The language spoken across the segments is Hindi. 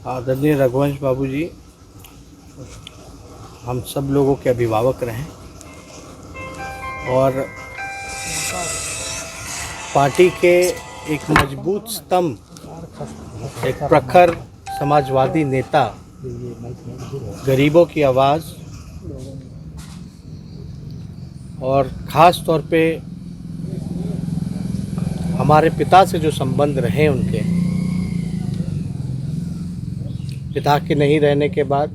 आदरणीय रघुवंश बाबू जी हम सब लोगों के अभिभावक रहे और पार्टी के एक मजबूत स्तंभ, एक प्रखर समाजवादी नेता, गरीबों की आवाज़ और ख़ास तौर पे हमारे पिता से जो संबंध रहे, उनके पिता के नहीं रहने के बाद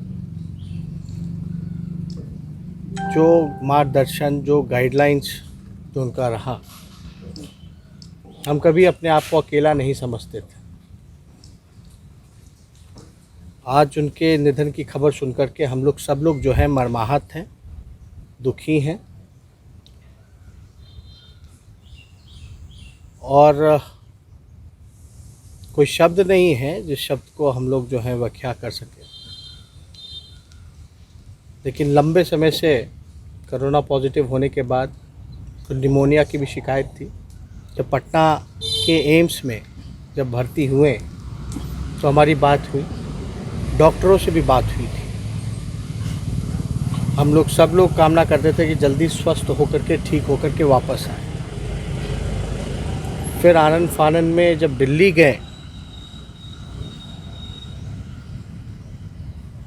जो मार्गदर्शन, जो गाइडलाइंस जो उनका रहा, हम कभी अपने आप को अकेला नहीं समझते थे। आज उनके निधन की खबर सुनकर के हम लोग सब लोग जो है मर्माहत हैं, दुखी हैं और कोई शब्द नहीं है जिस शब्द को हम लोग जो है व्याख्या कर सकें। लेकिन लंबे समय से कोरोना पॉजिटिव होने के बाद तो निमोनिया की भी शिकायत थी। जब पटना के एम्स में जब भर्ती हुए तो हमारी बात हुई, डॉक्टरों से भी बात हुई थी। हम लोग सब लोग कामना करते थे कि जल्दी स्वस्थ होकर के, ठीक होकर के वापस आए। फिर आनन फानन में जब दिल्ली गए,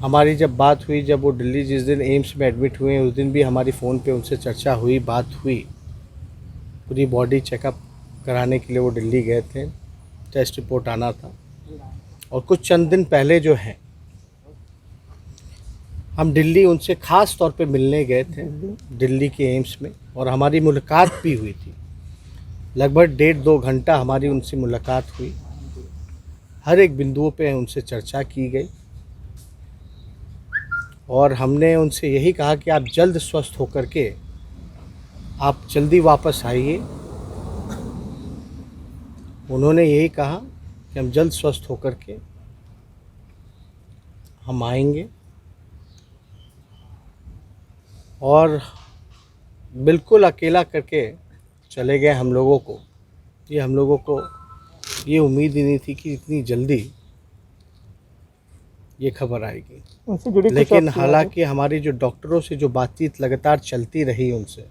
हमारी जब बात हुई, जब वो दिल्ली जिस दिन एम्स में एडमिट हुए उस दिन भी हमारी फ़ोन पे उनसे चर्चा हुई, बात हुई। पूरी बॉडी चेकअप कराने के लिए वो दिल्ली गए थे, टेस्ट रिपोर्ट आना था। और कुछ चंद दिन पहले जो है हम दिल्ली उनसे ख़ास तौर पे मिलने गए थे, दिल्ली के एम्स में, और हमारी मुलाकात भी हुई थी। लगभग 1.5-2 घंटा हमारी उनसे मुलाकात हुई। हर एक बिंदुओं पे उनसे चर्चा की गई और हमने उनसे यही कहा कि आप जल्द स्वस्थ होकर के आप जल्दी वापस आइए। उन्होंने यही कहा कि हम जल्द स्वस्थ होकर के हम आएंगे और बिल्कुल अकेला करके चले गए हम लोगों को। हम लोगों को ये उम्मीद ही नहीं थी कि इतनी जल्दी ये खबर आएगी। लेकिन हालांकि हमारी जो डॉक्टरों से जो बातचीत लगातार चलती रही उनसे,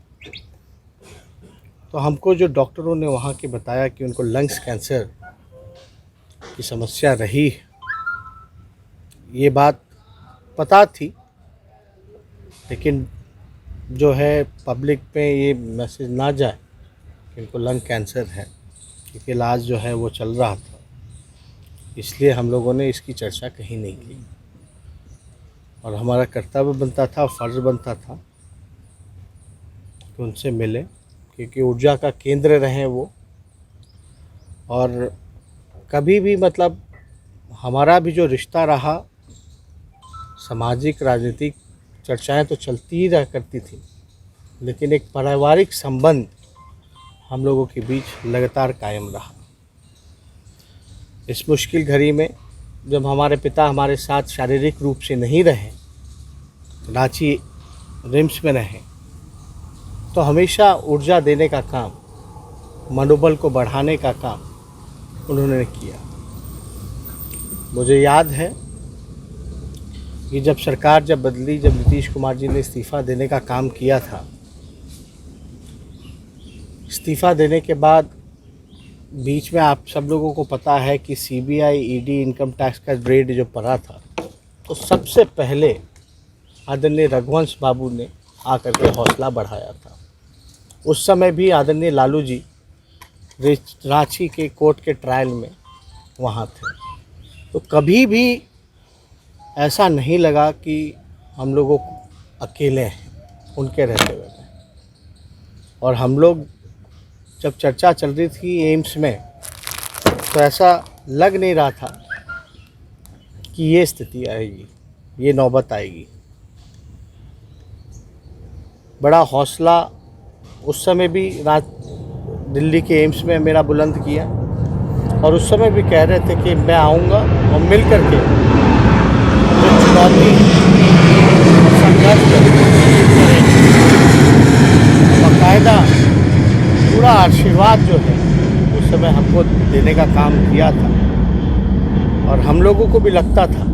तो हमको जो डॉक्टरों ने वहाँ के बताया कि उनको लंग्स कैंसर की समस्या रही, ये बात पता थी। लेकिन जो है पब्लिक पे ये मैसेज ना जाए कि उनको लंग कैंसर है, क्योंकि इलाज जो है वो चल रहा था, इसलिए हम लोगों ने इसकी चर्चा कहीं नहीं की। और हमारा कर्तव्य बनता था, फ़र्ज़ बनता था कि उनसे मिले, क्योंकि ऊर्जा का केंद्र रहे वो। और कभी भी मतलब हमारा भी जो रिश्ता रहा, सामाजिक राजनीतिक चर्चाएं तो चलती ही रह करती थी, लेकिन एक पारिवारिक संबंध हम लोगों के बीच लगातार कायम रहा। इस मुश्किल घड़ी में जब हमारे पिता हमारे साथ शारीरिक रूप से नहीं रहे, रांची रिम्स में रहे, तो हमेशा ऊर्जा देने का काम, मनोबल को बढ़ाने का काम उन्होंने किया। मुझे याद है कि जब सरकार जब बदली, जब नीतीश कुमार जी ने इस्तीफ़ा देने का काम किया था, इस्तीफ़ा देने के बाद बीच में आप सब लोगों को पता है कि सीबीआई, ईडी, इनकम टैक्स का रेड जो पड़ा था, तो सबसे पहले आदरणीय रघुवंश बाबू ने आकर के हौसला बढ़ाया था। उस समय भी आदरणीय लालू जी रांची के कोर्ट के ट्रायल में वहाँ थे। तो कभी भी ऐसा नहीं लगा कि हम लोगों अकेले हैं उनके रहते हुए। और हम लोग जब चर्चा चल रही थी एम्स में, तो ऐसा लग नहीं रहा था कि ये स्थिति आएगी, ये नौबत आएगी। बड़ा हौसला उस समय भी दिल्ली के एम्स में मेरा बुलंद किया, और उस समय भी कह रहे थे कि मैं आऊँगा और मिल कर के जो चुनौती संघर्ष करेंगे, बाकायदा पूरा आशीर्वाद जो है उस समय हमको देने का काम किया था। और हम लोगों को भी लगता था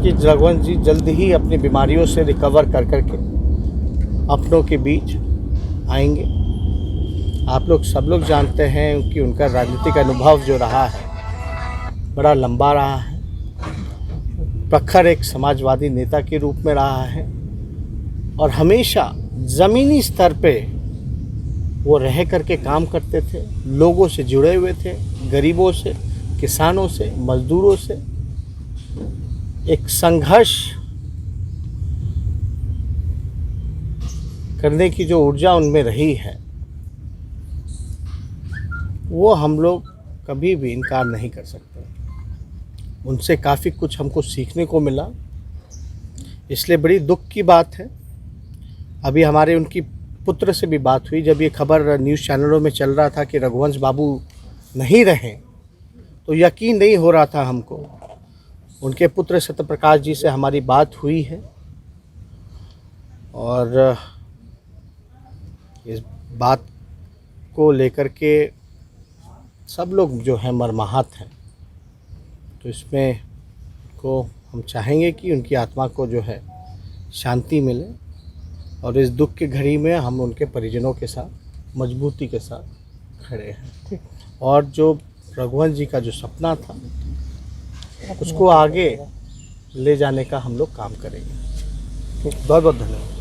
कि रघुवंश जी जल्द ही अपनी बीमारियों से रिकवर कर करके अपनों के बीच आएंगे। आप लोग सब लोग जानते हैं कि उनका राजनीतिक अनुभव जो रहा है बड़ा लंबा रहा है। प्रखर एक समाजवादी नेता के रूप में रहा है और हमेशा ज़मीनी स्तर पे वो रह करके काम करते थे, लोगों से जुड़े हुए थे, गरीबों से, किसानों से, मजदूरों से। एक संघर्ष करने की जो ऊर्जा उनमें रही है वो हम लोग कभी भी इनकार नहीं कर सकते। उनसे काफ़ी कुछ हमको सीखने को मिला, इसलिए बड़ी दुख की बात है। अभी हमारे उनकी पुत्र से भी बात हुई, जब ये खबर न्यूज़ चैनलों में चल रहा था कि रघुवंश बाबू नहीं रहे तो यकीन नहीं हो रहा था हमको। उनके पुत्र सत्यप्रकाश जी से हमारी बात हुई है और इस बात को लेकर के सब लोग जो हैं मर्माहत हैं। तो इसमें को हम चाहेंगे कि उनकी आत्मा को जो है शांति मिले और इस दुख की घड़ी में हम उनके परिजनों के साथ मजबूती के साथ खड़े हैं और जो रघुवंश जी का जो सपना था उसको आगे ले जाने का हम लोग काम करेंगे। बहुत बहुत धन्यवाद।